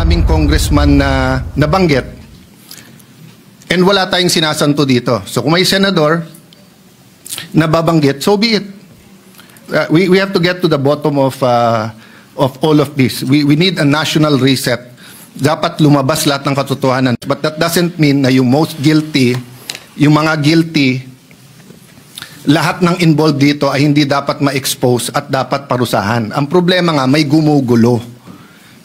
aming congressman na nabanggit and wala tayong sinasanto dito. So kung may senador na babanggit, so be it. We have to get to the bottom of all of this. We need a national reset. Dapat lumabas lahat ng katotohanan. But that doesn't mean na yung most guilty, yung mga guilty, lahat ng involved dito ay hindi dapat ma-expose at dapat parusahan. Ang problema nga, may gumugulo.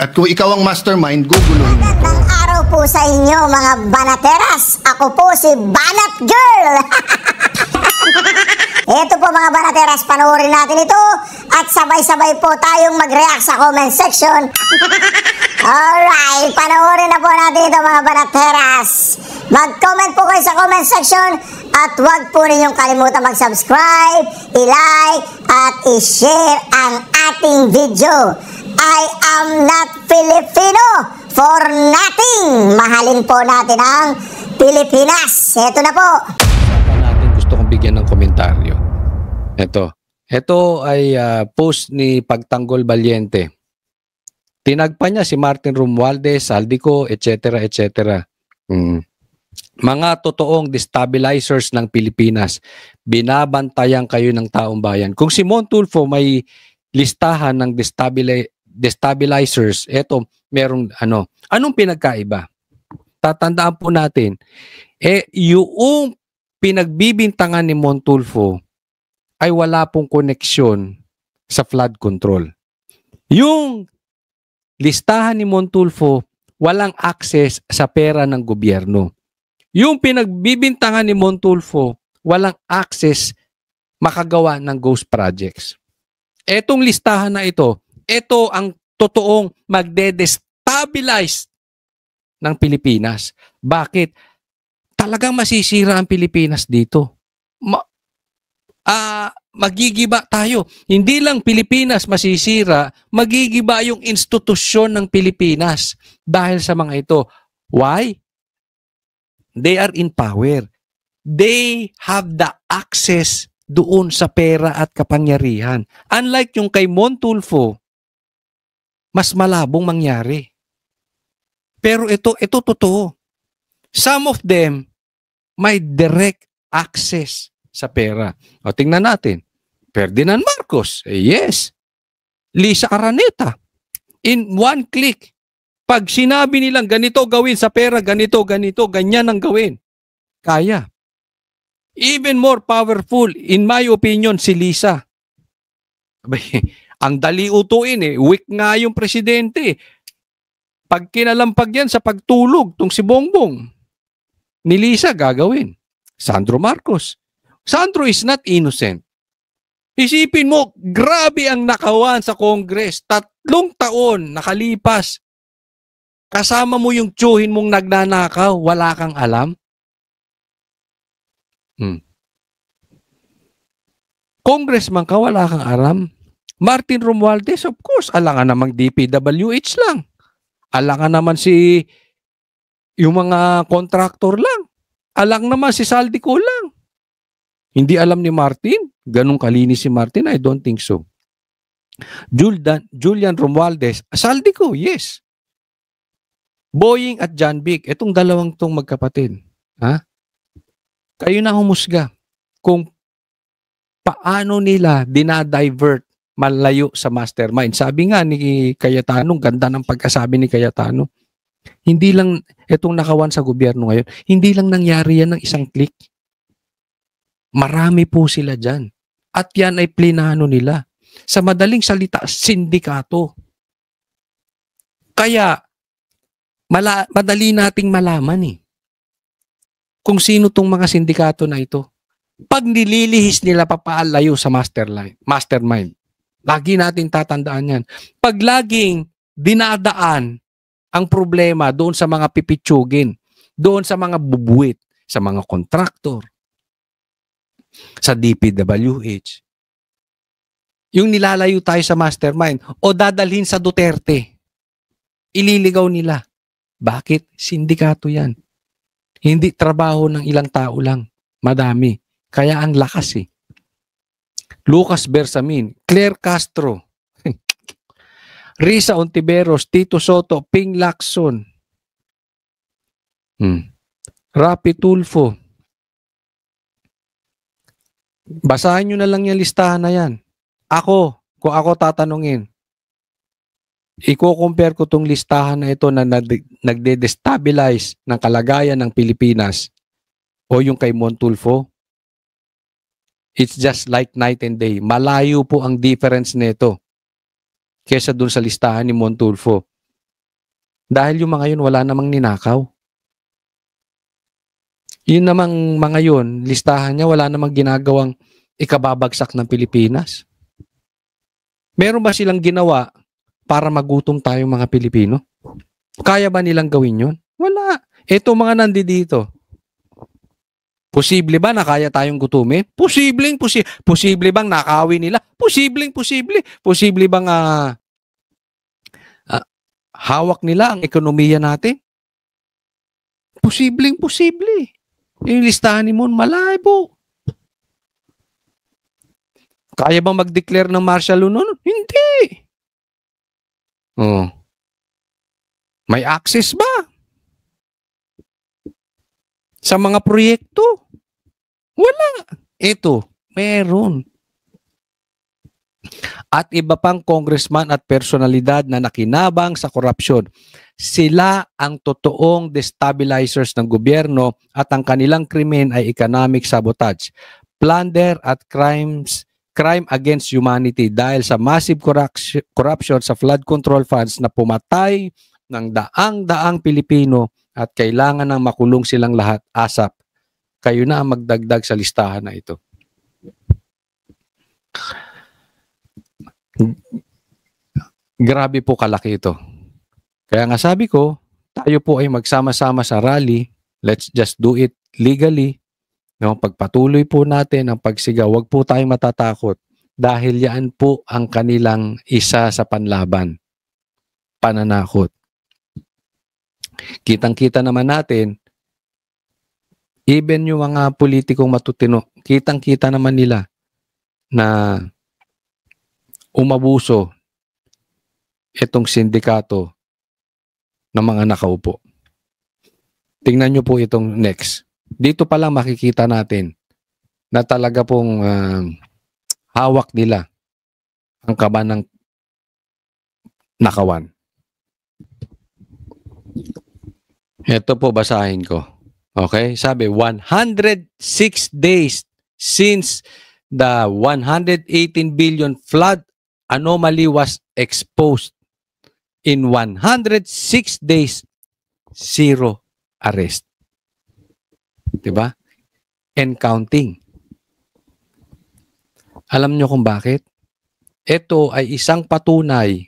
At kung ikaw ang mastermind, guguluhin mo. Magandang araw po sa inyo mga banateras. Ako po si Banat Girl. Ito po mga banateras, panoorin natin ito at sabay-sabay po tayong mag-react sa comment section. Alright, panoorin na po natin ito mga banateras. Mag-comment po kayo sa comment section at huwag po ninyong kalimutan mag-subscribe, i-like at i-share ang ating video. I am not Filipino for nothing. Mahalin po natin ang Pilipinas. Ito na po. Gusto kong bigyan ng komentaryo. Ito ay post ni Pagtanggol Valiente. Tinagpa niya si Martin Romualdez, Saldico, etc. etc. Mga totoong destabilizers ng Pilipinas, binabantayan kayo ng taong bayan. Kung si Mon Tulfo may listahan ng destabilizers, eto merong anong pinagkaiba? Tatandaan po natin, yung pinagbibintangan ni Mon Tulfo ay wala pong koneksyon sa flood control. Yung listahan ni Mon Tulfo, walang access sa pera ng gobyerno. Yung pinagbibintangan ni Mon Tulfo, walang access makagawa ng ghost projects. Etong listahan na ito ang totoong magde-destabilize ng Pilipinas. Bakit? Talagang masisira ang Pilipinas dito. Magigiba tayo. Hindi lang Pilipinas masisira, magigiba yung institusyon ng Pilipinas dahil sa mga ito. Why? They are in power. They have the access doon sa pera at kapangyarihan. Unlike yung kay Mon Tulfo, mas malabong mangyari. Pero ito totoo. Some of them may direct access sa pera. O tingnan natin. Ferdinand Marcos, yes. Lisa Araneta, in one click. Pag sinabi nilang ganito gawin sa pera, ganito, ganyan ang gawin. Kaya. Even more powerful, in my opinion, si Lisa. Ang dali utuin weak nga yung presidente. Pag kinalampag yan sa pagtulog, tong si Bongbong, ni Lisa gagawin. Sandro Marcos. Sandro is not innocent. Isipin mo, grabe ang nakawan sa Congress. 3 taon nakalipas. Kasama mo yung tsuhin mong nagnanakaw, wala kang alam. Congressman ka, wala kang alam. Martin Romualdez, of course, alangan namang DPWH lang. Alangan naman yung mga contractor lang. Alang naman si Saldico lang. Hindi alam ni Martin? Ganong kalinis si Martin? I don't think so. Julian Romualdez, Saldico, yes. Boying at John Vic, itong dalawang tong magkapatid. Kayo na humusga kung paano nila dinadivert malayo sa mastermind. Sabi nga ni Cayetano, ganda ng pagkasabi ni Cayetano, hindi lang itong nakawan sa gobyerno ngayon, hindi lang nangyari yan ng isang click. Marami po sila dyan. At yan ay plinano nila. Sa madaling salita, sindikato. Kaya, madali nating malaman kung sino tong mga sindikato na ito. Pag nililihis nila papaalayo sa mastermind, lagi nating tatandaan yan. Pag laging dinadaan ang problema doon sa mga pipitsugin, doon sa mga bubuwit, sa mga kontraktor, sa DPWH, yung nilalayo tayo sa mastermind o dadalhin sa Duterte, ililigaw nila. Bakit? Sindikato yan. Hindi trabaho ng ilang tao lang. Madami. Kaya ang lakas Lucas Bersamin, Claire Castro, Risa Ontiveros, Tito Soto, Ping Lacson, Rapi Tulfo. Basahin nyo na lang yung listahan na yan. Kung ako tatanungin, i-compare ko tong listahan na ito na nagde-destabilize ng kalagayan ng Pilipinas o yung kay Montulfo. It's just like night and day. Malayo po ang difference nito kesa dun sa listahan ni Montulfo. Dahil yung mga yun wala namang ninakaw. Yun namang mga yun, listahan niya wala namang ginagawang ikababagsak ng Pilipinas. Meron ba silang ginawa para magutom tayong mga Pilipino? Kaya ba nilang gawin yun? Wala. Ito mga nandito. Posible ba na kaya tayong gutumin? Posible bang nakawin nila? Posible. Posible bang hawak nila ang ekonomiya natin? Posible. Yung listahan ni Mon, malabo. Kaya bang mag-declare ng martial law nun? Hindi. Oh. May access ba sa mga proyekto? Wala. Ito, meron. At iba pang congressman at personalidad na nakinabang sa korupsyon. Sila ang totoong destabilizers ng gobyerno at ang kanilang krimen ay economic sabotage, plunder at crime against humanity dahil sa massive corruption sa flood control funds na pumatay ng daang-daang Pilipino at kailangan ng makulong silang lahat ASAP. Kayo na ang magdagdag sa listahan na ito. Grabe po kalaki ito. Kaya nga sabi ko, tayo po ay magsama-sama sa rally. Let's just do it legally. No, pagpatuloy po natin ang pagsigaw, wag po tayong matatakot dahil yan po ang kanilang isa sa panlaban. Pananakot. Kitang-kita naman natin, even yung mga politikong matutino, kitang-kita naman nila na umabuso itong sindikato ng mga nakaupo. Tingnan nyo po itong next. Dito pa lang makikita natin na talaga pong hawak nila ang kaba ng nakawan. Ito po basahin ko. Okay? Sabi, 106 days since the 118 billion flood anomaly was exposed. In 106 days, 0 arrest. Diba? And counting. Alam nyo kung bakit? Ito ay isang patunay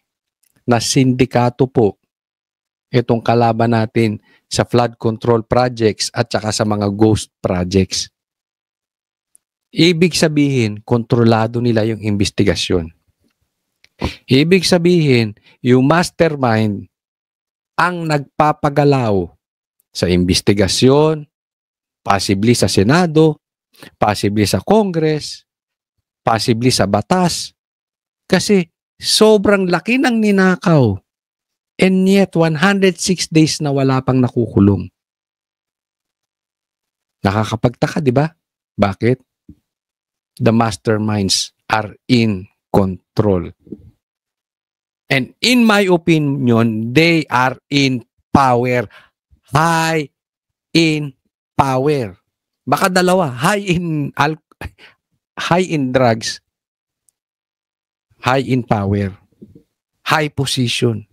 na sindikato po itong kalaban natin sa flood control projects at saka sa mga ghost projects. Ibig sabihin, kontrolado nila yung investigasyon. Ibig sabihin, yung mastermind ang nagpapagalaw sa investigasyon, possibly sa Senado, possibly sa Congress, possibly sa batas. Kasi sobrang laki ng ninakaw. And yet, 106 days na wala pang nakukulong. Nakakapagtaka, di ba? Bakit? The masterminds are in control. And in my opinion, they are in power. High in power. Baka dalawa. High in drugs. High in power. High position.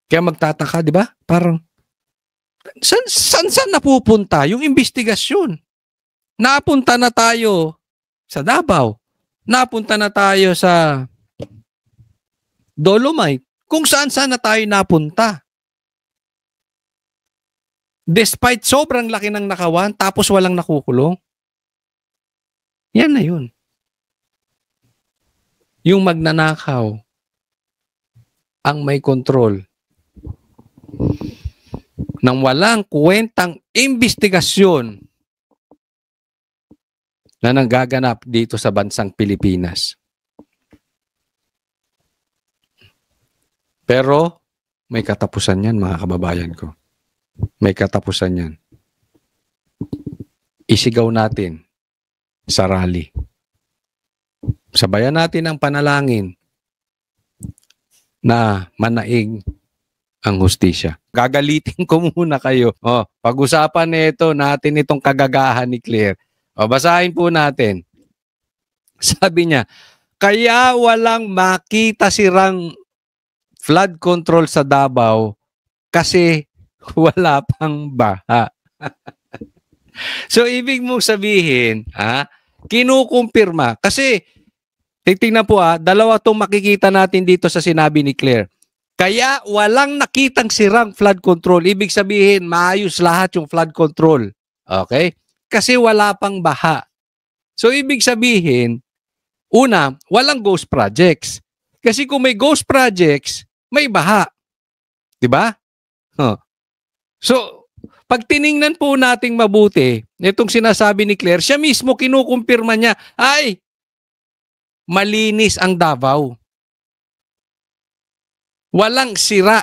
Kaya magtataka, di ba? Parang, saan napupunta yung investigasyon? Napunta na tayo sa Davao. Napunta na tayo sa Dolomite. Kung saan na tayo napunta. Despite sobrang laki ng nakawan, tapos walang nakukulong. Yan na yun. Yung magnanakaw ang may kontrol ng walang kwentang investigasyon na nanggaganap dito sa bansang Pilipinas. Pero may katapusan yan, mga kababayan ko. May katapusan yan. Isigaw natin sa rally. Sabayan natin ang panalangin na manaig ang hustisya. Gagalitin ko muna kayo. Pag-usapan nito natin itong kagagahan ni Claire. Basahin po natin. Sabi niya, kaya walang makita sirang flood control sa Davao kasi wala pang baha. So, ibig mong sabihin, kinukumpirma. Kasi, titingnan po dalawa itong makikita natin dito sa sinabi ni Claire. Kaya walang nakitang sirang flood control. Ibig sabihin, maayos lahat yung flood control. Okay? Kasi wala pang baha. So, ibig sabihin, una, walang ghost projects. Kasi kung may ghost projects, may baha. Diba? So, pag tiningnan po nating mabuti, itong sinasabi ni Claire, siya mismo kinukumpirma niya, ay, malinis ang Davao. Walang sira.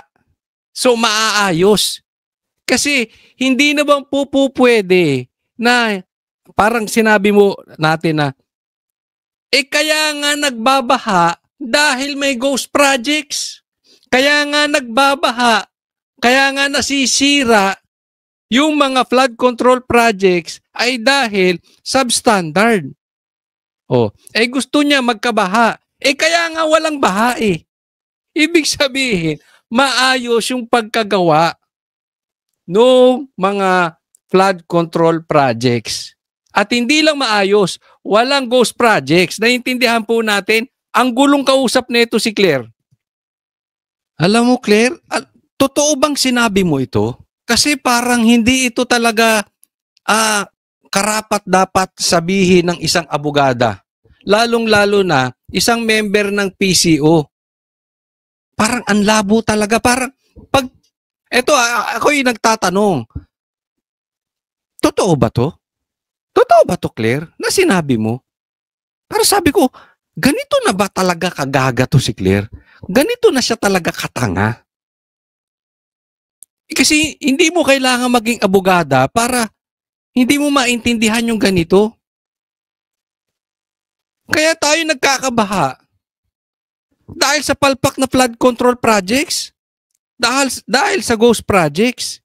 So, maaayos. Kasi, hindi na bang pwede na, parang sinabi mo natin na, kaya nga nagbabaha dahil may ghost projects. Kaya nga nagbabaha, kaya nga nasisira yung mga flood control projects ay dahil substandard. Gusto niya magkabaha. Kaya nga walang baha Ibig sabihin, maayos yung pagkagawa ng mga flood control projects. At hindi lang maayos, walang ghost projects. Naiintindihan po natin, ang gulong kausap nito si Claire. Alam mo, Claire, totoo bang sinabi mo ito? Kasi parang hindi ito talaga karapat dapat sabihin ng isang abogada. Lalong-lalo na isang member ng PCO. Parang ang labo talaga. Parang, ako yung nagtatanong. Totoo ba to? Totoo ba to, Claire? Na sinabi mo? Pero sabi ko, ganito na ba talaga kagaga to si Claire? Ganito na siya talaga katanga? Kasi hindi mo kailangan maging abogada para hindi mo maintindihan yung ganito. Kaya tayo nagkakabaha. Dahil sa palpak na flood control projects? Dahil sa ghost projects?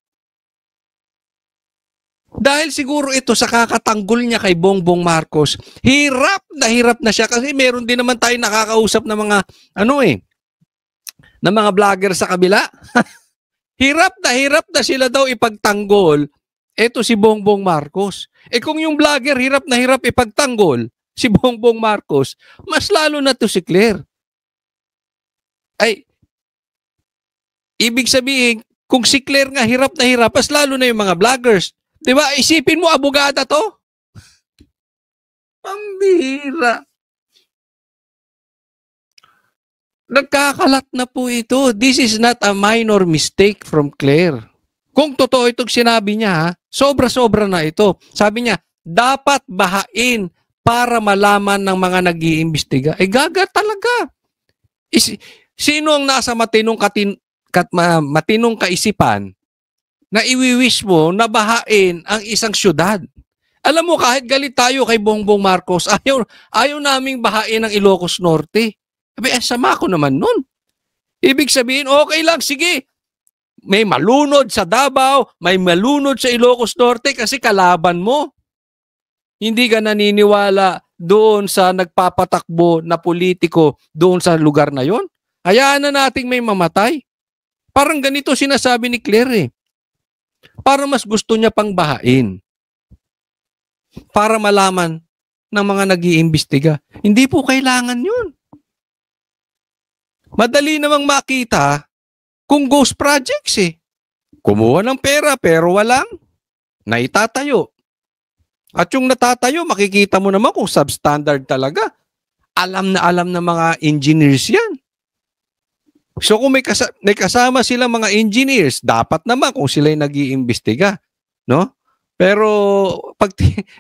Dahil siguro ito sa kakatanggol niya kay Bongbong Marcos, hirap na siya kasi meron din naman tayo nakakausap na mga na mga vlogger sa kabila. hirap na sila daw ipagtanggol ito si Bongbong Marcos. Kung yung vlogger hirap na hirap ipagtanggol si Bongbong Marcos, mas lalo na to si Claire. Ibig sabihin, kung si Claire nga hirap na hirap, mas lalo na yung mga vloggers. Diba? Isipin mo, abogada to? Pambihira. Nagkakalat na po ito. This is not a minor mistake from Claire. Kung totoo itong sinabi niya, sobra-sobra na ito. Sabi niya, dapat bahain para malaman ng mga nag-iimbestiga. Gaga talaga. Sino ang nasa matinong kaisipan na iwiwish mo na bahain ang isang syudad? Alam mo, kahit galit tayo kay Bongbong Marcos, ayaw naming bahain ang Ilocos Norte. Sama ko naman nun. Ibig sabihin, okay lang, sige. May malunod sa Davao, may malunod sa Ilocos Norte kasi kalaban mo. Hindi ka naniniwala doon sa nagpapatakbo na politiko doon sa lugar na yon? Hayaan na nating may mamatay. Parang ganito sinasabi ni Claire Para mas gusto niya pang bahain. Para malaman ng mga nag-iimbestiga. Hindi po kailangan yun. Madali namang makita kung ghost projects Kumuha ng pera pero walang naitatayo. At yung natatayo, makikita mo naman kung substandard talaga. Alam na mga engineers yan. So kung may kasama silang mga engineers, dapat naman kung sila'y nag-iimbestiga, no? Pero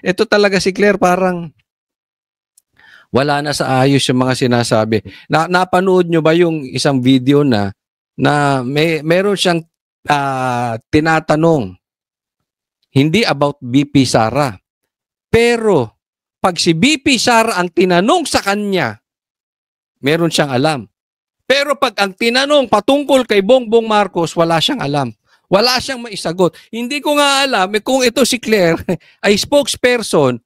ito talaga si Claire parang wala na sa ayos yung mga sinasabi. Napanood nyo ba yung isang video na na meron siyang tinatanong, hindi about BP Sara. Pero pag si BP Sara ang tinanong sa kanya, meron siyang alam. Pero pag ang tinanong patungkol kay Bongbong Marcos, wala siyang alam. Wala siyang maisagot. Hindi ko nga alam kung ito si Claire ay spokesperson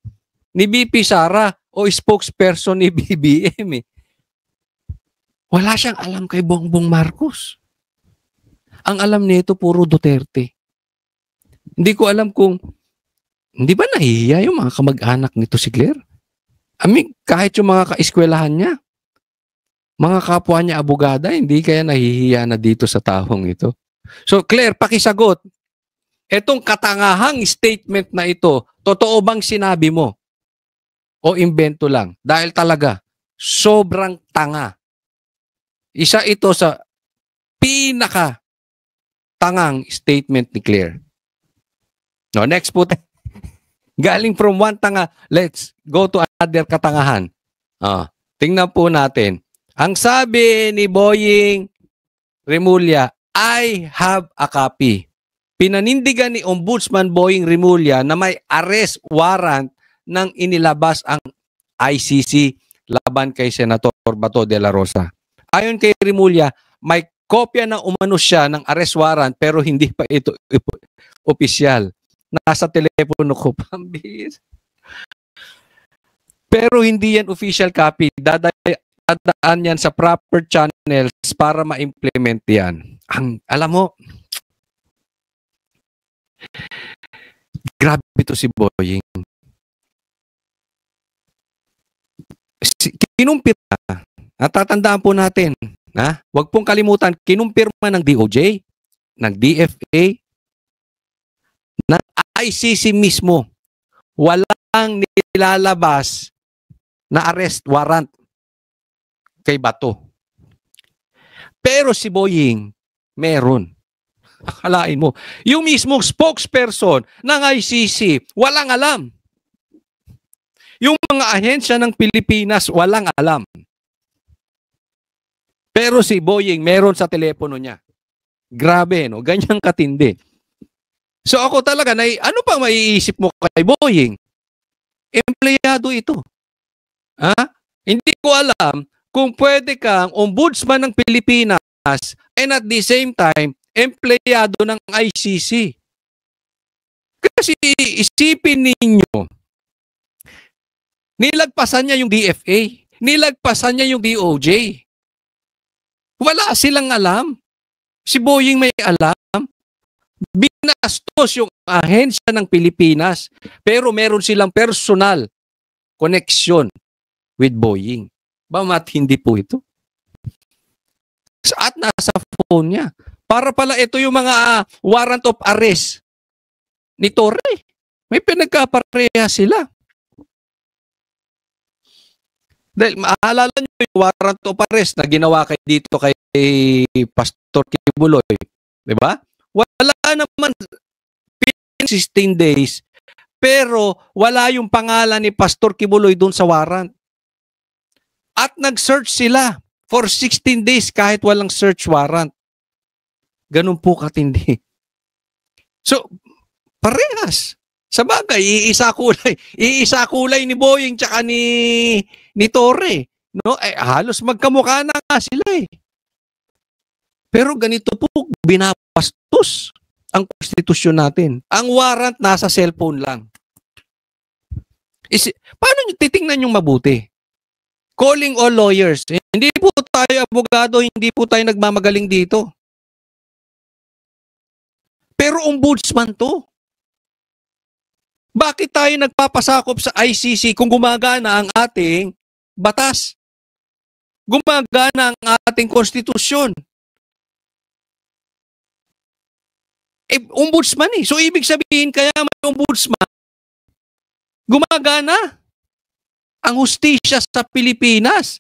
ni BP Sara o spokesperson ni BBM. Wala siyang alam kay Bongbong Marcos. Ang alam nito puro Duterte. Hindi ko alam kung, hindi ba nahihiya yung mga kamag-anak nito si Claire? Kahit yung mga kaeskwelahan niya, mga kapwa niya abogada, hindi kaya nahihiya na dito sa taong ito. So Claire, pakisagot. Etong katangahang statement na ito, totoo bang sinabi mo? O imbento lang? Dahil talaga, sobrang tanga. Isa ito sa pinaka-tangang statement ni Claire. No, next po. Galing from one tanga, let's go to another katangahan. Tingnan po natin. Ang sabi ni Boying Remulla, I have a copy. Pinanindigan ni Ombudsman Boying Remulla na may arrest warrant nang inilabas ang ICC laban kay Senator Bato de la Rosa. Ayon kay Remulla, may kopya na umano siya ng arrest warrant pero hindi pa ito opisyal. Nasa telepono ko, pambis. Pero hindi yan official copy. Dadaan yan sa proper channels para ma-implement yan. Alam mo, grabe ito si Boying. Kinumpirma. Natatandaan po natin. Huwag pong kalimutan, kinumpirma ng DOJ, ng DFA, ng ICC mismo. Walang nilalabas na arrest warrant kay Bato. Pero si Boying, meron. Akalain mo. Yung mismong spokesperson ng ICC, walang alam. Yung mga ahensya ng Pilipinas, walang alam. Pero si Boying, meron sa telepono niya. Grabe, no? Ganyang katindi. So ako talaga, ano pang maiisip mo kay Boying? Empleyado ito. Hindi ko alam kung pwede kang ombudsman ng Pilipinas and at the same time, empleyado ng ICC. Kasi isipin ninyo, nilagpasan niya yung DFA, nilagpasan niya yung DOJ. Wala silang alam. Si Boying may alam. Binastos yung ahensya ng Pilipinas, pero meron silang personal connection with Boying. Bamat hindi po ito? At nasa phone niya. Para pala ito yung mga warrant of arrest ni Torre. May pinagkapareha sila. Dahil maalala nyo yung warrant of arrest na ginawa dito kay Pastor Kibuloy. Diba? Wala naman 16 days, pero wala yung pangalan ni Pastor Kibuloy dun sa warrant. At nag-search sila for 16 days kahit walang search warrant. Ganun po katindi. So, parehas. Sa bagay, iisa kulay ni Boying tsaka ni Torre. No? Halos magkamukha na nga sila eh. Pero ganito po, binabastos ang konstitusyon natin. Ang warrant nasa cellphone lang. Paano nyo titingnan yung mabuti? Calling all lawyers. Hindi po tayo abogado, hindi po tayo nagmamagaling dito. Pero ombudsman to. Bakit tayo nagpapasakop sa ICC kung gumagana ang ating batas? Gumagana ang ating konstitusyon. Ombudsman eh. So ibig sabihin kaya may ombudsman, gumagana ang hustisya sa Pilipinas.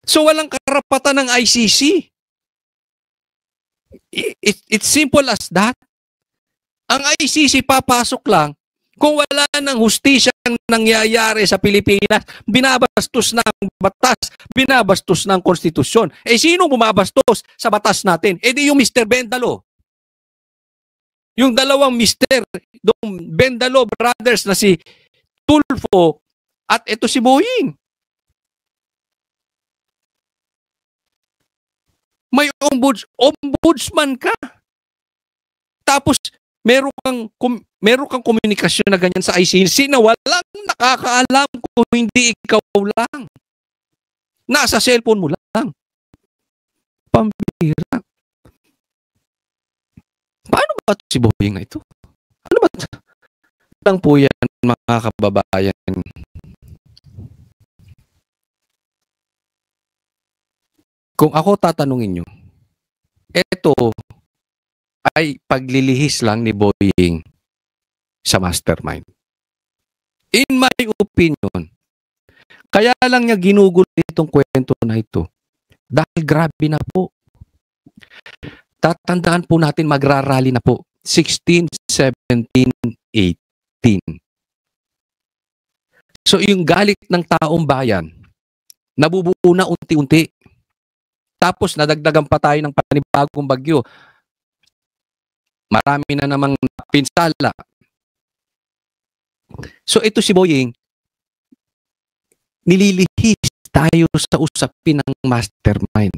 So walang karapatan ng ICC. It's simple as that. Ang ICC papasok lang kung wala ng hustisya ang nangyayari sa Pilipinas. Binabastos ng batas, binabastos ng konstitusyon. Eh, sino bumabastos sa batas natin? Eh, di yung Mr. Bendalo. Yung dalawang Mr. Bendalo brothers na si Tulfo at ito si Boying. May ombudsman ka. Tapos, meron kang komunikasyon na ganyan sa ICC na walang nakakaalam kung hindi ikaw lang. Nasa cellphone mo lang. Pambira. Paano ba si Boying na ito? Ano ba? Lang po yan, mga kababayan. Kung ako tatanungin nyo, ito ay paglilihis lang ni Boying sa mastermind. In my opinion, kaya lang niya ginugulo itong kwento na ito. Dahil grabe na po. Tatandaan po natin magrarally na po. 16, 17, 18. So yung galit ng taong bayan, nabubuo na unti-unti. Tapos nadagdagan pa tayo ng panibagong bagyo. Marami na namang pinsala. So ito si Boying, nililihis tayo sa usapin ng mastermind.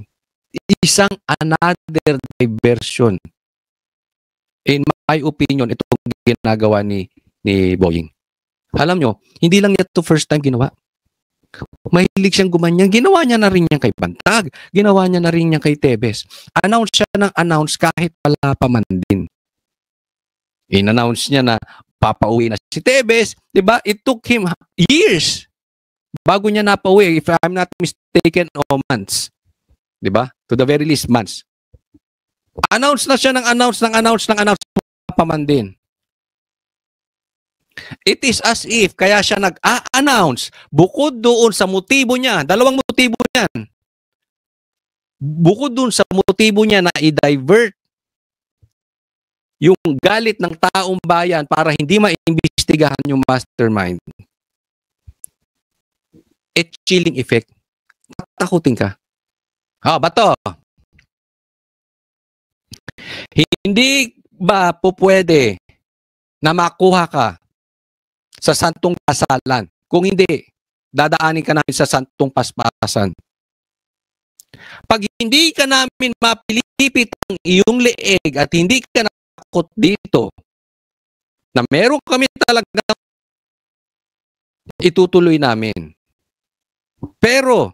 Isang another diversion. In my opinion, itong ginagawa ni Boying. Alam nyo, hindi lang niya ito first time ginawa. Mahilig siyang gumanyan. Ginawa niya na rin yan kay Bantag. Ginawa niya na rin yan kay Tebes. Announce siya ng announce kahit wala pa man din. In-announce niya na papauwi na si Tebes. Diba? It took him years bago niya napauwi. If I'm not mistaken, months. Diba? To the very least, months. Announce na siya ng announce pa man din. It is as if, kaya siya nag-a-announce, bukod doon sa motibo niya, dalawang motibo niyan. Bukod doon sa motibo niya na i-divert yung galit ng taong bayan para hindi maimbestigahan yung mastermind. Chilling effect. Tatakutin ka. Bato. Hindi ba po pwede na makuha ka sa santong pasalan? Kung hindi, dadaanin ka namin sa santong paspasan. Pag hindi ka namin mapilipit ang iyong leeg at hindi ka nakakot dito, na meron kami talaga itutuloy namin. Pero,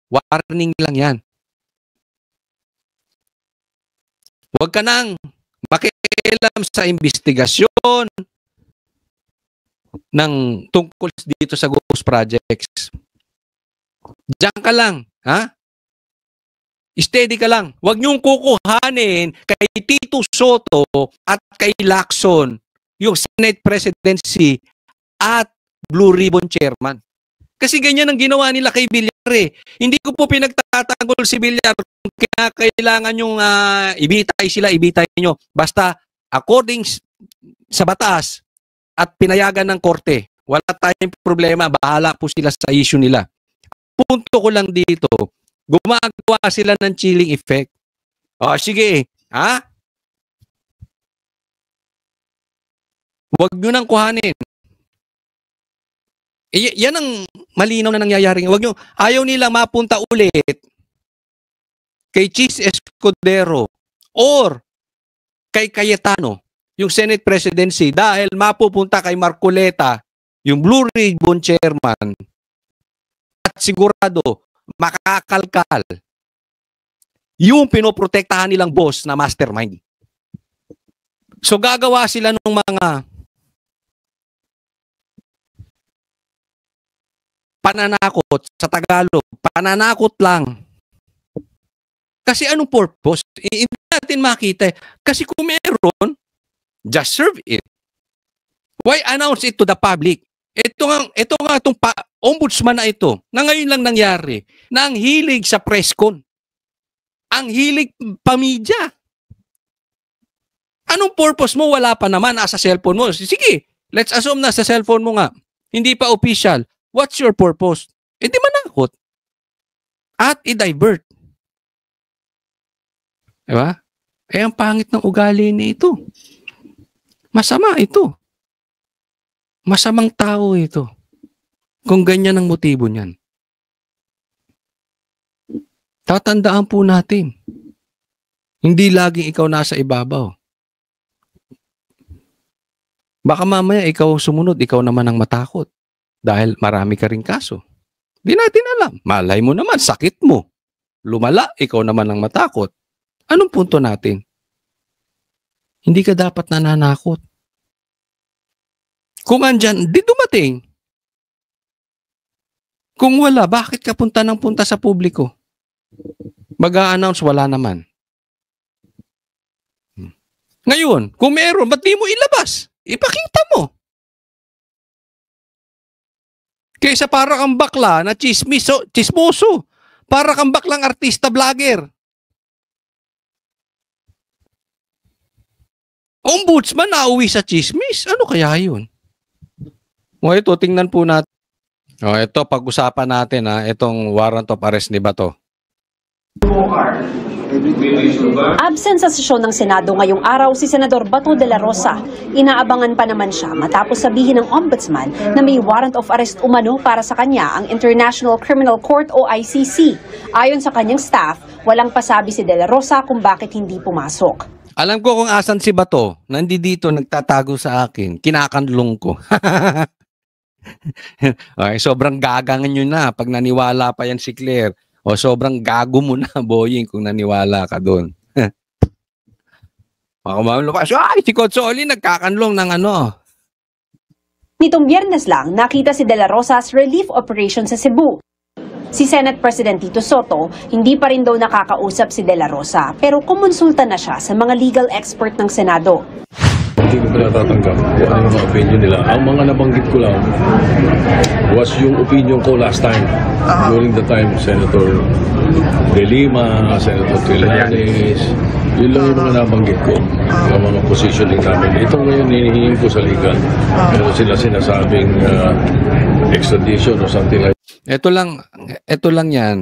warning lang yan. Huwag ka nang makialam sa investigasyon ng tungkol dito sa Ghost Projects. Diyan ka lang, ha? Steady ka lang. Huwag niyong kukuhanin kay Tito Soto at kay Lacson yung Senate Presidency at Blue Ribbon Chairman. Kasi ganyan ang ginawa nila kay Villar eh. Hindi ko po pinagtatanggol si Villar kung kailangan yung ibitay sila, ibitay nyo. Basta according sa batas at pinayagan ng korte, wala tayong problema, bahala po sila sa issue nila. Punto ko lang dito, gumagawa sila ng chilling effect. Sige, ha? Huwag nyo nang kuhanin. Yan ang malinaw na nangyayari. Huwag nyo, ayaw nila mapunta ulit kay Chis Escudero or kay Cayetano, yung Senate Presidency, dahil mapupunta kay Marcoleta, yung Blue Ribbon Chairman, at sigurado makakalkal yung pinoprotektahan nilang boss na mastermind. So gagawa sila ng mga pananakot sa Tagalog, pananakot lang. Kasi anong purpose? Hindi natin makita. Kasi kung meron, just serve it. Why announce it to the public? Ito nga itong ombudsman na ito, na ngayon lang nangyari, na ang hilig sa press con. Ang hilig pamidya. Anong purpose mo? Wala pa naman, nasa cellphone mo. Sige, let's assume na sa cellphone mo nga. hindi pa official, what's your purpose? Eh di manakot. At i-divert. Diba? Eh ang pangit ng ugali ni ito. Masama ito. Masamang tao ito. Kung ganyan ang motibo niyan. Tatandaan po natin. Hindi laging ikaw nasa ibabaw. Baka mamaya ikaw sumunod, ikaw naman ang matakot. Dahil marami ka ring kaso. Di natin alam. Malay mo naman, sakit mo. Lumala, ikaw naman ang matakot. Anong punto natin? Hindi ka dapat nananakot. Kung andyan, di dumating. Kung wala, bakit ka punta ng punta sa publiko? Mag-a-announce, wala naman. Ngayon, kung meron, ba't di mo ilabas? Ipakita mo. Kaysa para kang bakla na chismoso. Para kang baklang artista vlogger. Ombudsman nauwi sa chismis. Ano kaya yun? O ito, tingnan po natin. O ito, pag-usapan natin itong warrant of arrest ni Bato. Absent sa sesyon ng Senado ngayong araw si Senador Bato de la Rosa. Inaabangan pa naman siya matapos sabihin ng Ombudsman na may warrant of arrest umano para sa kanya ang International Criminal Court o ICC. Ayon sa kanyang staff, walang pasabi si de la Rosa kung bakit hindi pumasok. Alam ko kung asan si Bato. Nandito, nagtatago sa akin. Kinakanlong ko. Okay, sobrang gagangan nyo na pag naniwala pa yan si Claire. O sobrang gago mo na, Boying, kung naniwala ka doon. Ay, si Cotsoli nagkakanlong ng ano. Nitong Biyernes lang, nakita si De La Rosa's relief operation sa Cebu. Si Senate President Tito Soto, hindi pa rin daw nakakausap si De La Rosa, pero kumonsulta na siya sa mga legal expert ng Senado. Hindi ko pa natatanggap kung ano yung mga opinion nila. Ang mga nabanggit ko lang was yung opinion ko last time. During the time, Senator De Lima, Senator Trillanes, yun lang yung mga nabanggit ko. Yung mga positioning namin. Ito ngayon hinihingin ko sa legal. Pero sila sinasabing extradition or something like that. Ito lang yan.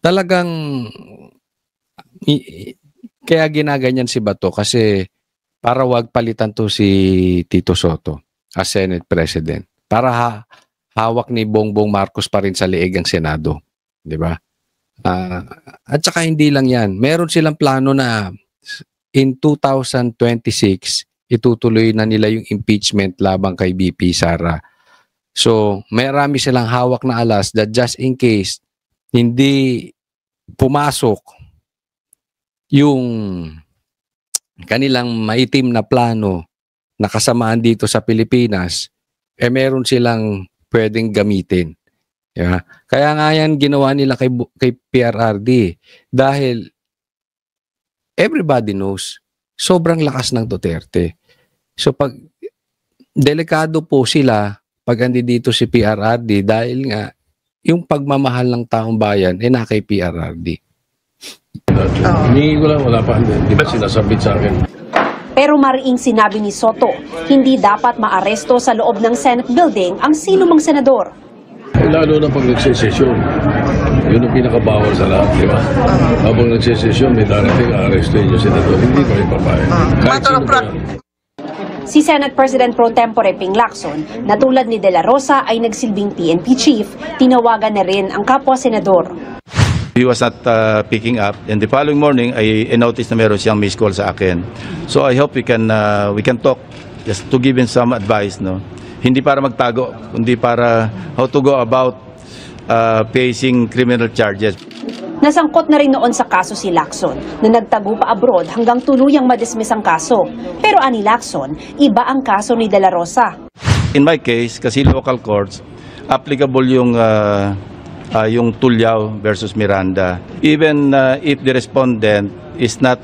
Talagang kaya ginaganyan si Bato kasi para wag palitan to si Tito Soto as Senate President. Para hawak ni Bongbong Marcos pa rin sa liig ang Senado. Di ba? At saka hindi lang yan. Meron silang plano na in 2026, itutuloy na nila yung impeachment labang kay BP Sara. So, marami silang hawak na alas that just in case hindi pumasok yung kanilang maitim na plano na kasamaan dito sa Pilipinas, meron silang pwedeng gamitin. Yeah. Kaya nga yan ginawa nila kay PRRD dahil everybody knows sobrang lakas ng Duterte. So pag delikado po sila pag andi dito si PRRD dahil nga yung pagmamahal ng taong bayan na kay PRRD. Hindi ko lang, wala pa. Di ba sinasabit sa akin? Pero mariing sinabi ni Soto, hindi dapat maaresto sa loob ng Senate building ang sino mang senador. Lalo na pag nagsesesyon. Yun ang pinakabawal sa lahat, di ba? Habang nagsesesyon, may darating, arestuin yung senador. Hindi ko ipapayag. Kahit sino pa yan. Si Senate President Pro Tempore Ping Lacson, na tulad ni De La Rosa ay nagsilbing PNP chief, tinawagan na rin ang kapwa-senador. He was not picking up, and the following morning I noticed na meron siyang missed call sa akin. So I hope we can talk just to give him some advice, no. Hindi para magtago, kundi para how to go about facing criminal charges. Nasangkot na rin noon sa kaso si Lacson na nagtago pa abroad hanggang tuluyang madismiss ang kaso. Pero ani Lacson, iba ang kaso ni De La Rosa. In my case, kasi local courts, applicable yung Tulyaw versus Miranda. Even if the respondent is not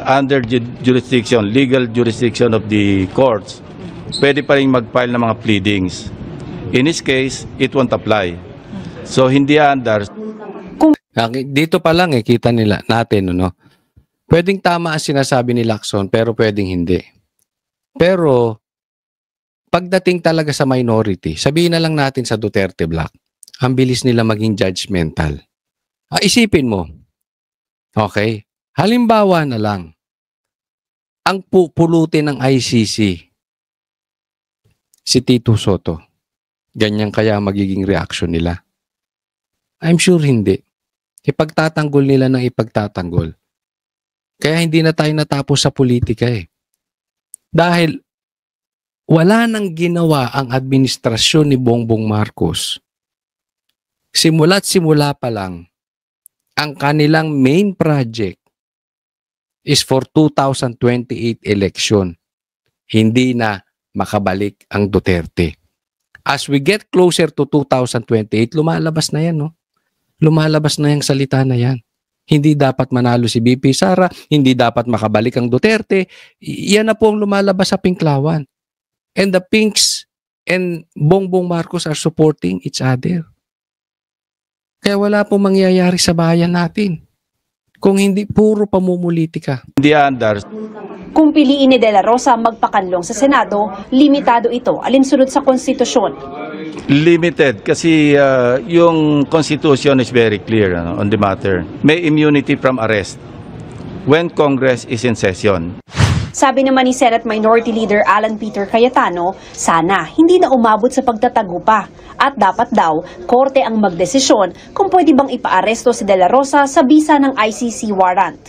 under jurisdiction, legal jurisdiction of the courts, pwede pa rin mag-file ng mga pleadings. In this case, it won't apply. So hindi under. Dito pa lang kita nila natin, no? Pwedeng tama ang sinasabi ni Lacson pero pwedeng hindi. Pero pagdating talaga sa minority, sabihin na lang natin sa Duterte Block, ang bilis nila maging judgmental. Isipin mo, okay, halimbawa na lang, ang pupulutin ng ICC, si Tito Soto, ganyan kaya magiging reaction nila? I'm sure hindi. Ipagtatanggol nila ng ipagtatanggol. Kaya hindi na tayo natapos sa politika eh. Dahil wala nang ginawa ang administrasyon ni Bongbong Marcos. Simula't simula pa lang, ang kanilang main project is for 2028 election. Hindi na makabalik ang Duterte. As we get closer to 2028, lumalabas na yan, no? Lumalabas na yung salita na yan. Hindi dapat manalo si BP Sara, hindi dapat makabalik ang Duterte. Yan na po ang lumalabas sa Pinklawan. And the Pinks and Bongbong Marcos are supporting each other. Kaya wala po mangyayari sa bayan natin kung hindi puro pamumulitika. Hindi andar. Kung piliin ni De La Rosa magpakanlong sa Senado, limitado ito alinsunod sa konstitusyon. Limited kasi yung Constitution is very clear on the matter. May immunity from arrest when Congress is in session. Sabi naman ni Senate Minority Leader Alan Peter Cayetano, sana hindi na umabot sa pagtatago pa. At dapat daw, korte ang magdesisyon kung pwede bang ipaaresto si De La Rosa sa bisa ng ICC warrant.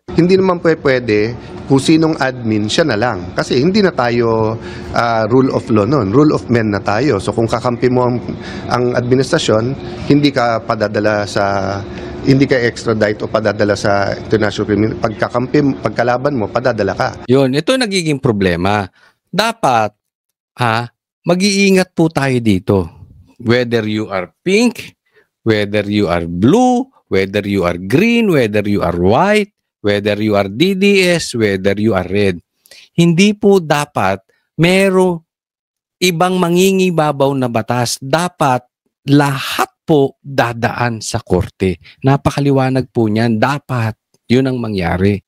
Hindi naman pwede kung sinong admin, siya na lang. Kasi hindi na tayo rule of law noon. Rule of men na tayo. So kung kakampi mo ang administrasyon, hindi ka extradite o padadala sa international criminal. Pagkalaban mo, padadala ka. Yun, ito nagiging problema. Dapat, mag-iingat po tayo dito. Whether you are pink, whether you are blue, whether you are green, whether you are white, whether you are DDS, whether you are red. Hindi po dapat merong ibang mangingibabaw na batas. Dapat lahat po dadaan sa korte. Napakaliwanag po niyan. Dapat yun ang mangyari.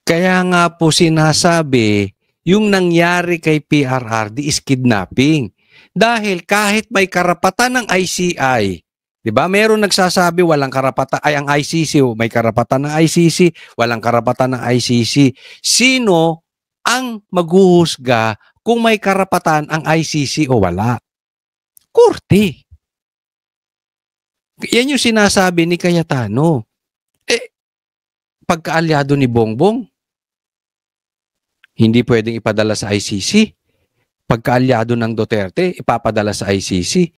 Kaya nga po sinasabi, yung nangyari kay PRRD is kidnapping. Dahil kahit may karapatan ng ICI, di ba? Meron nagsasabi walang karapatan, ay ang ICC, may karapatan ng ICC, walang karapatan ng ICC. Sino ang maghuhusga kung may karapatan ang ICC o wala? Korte. Yan yung sinasabi ni Cayetano. Pagkaalyado ni Bongbong, hindi pwedeng ipadala sa ICC. Pagkaalyado ng Duterte, ipapadala sa ICC.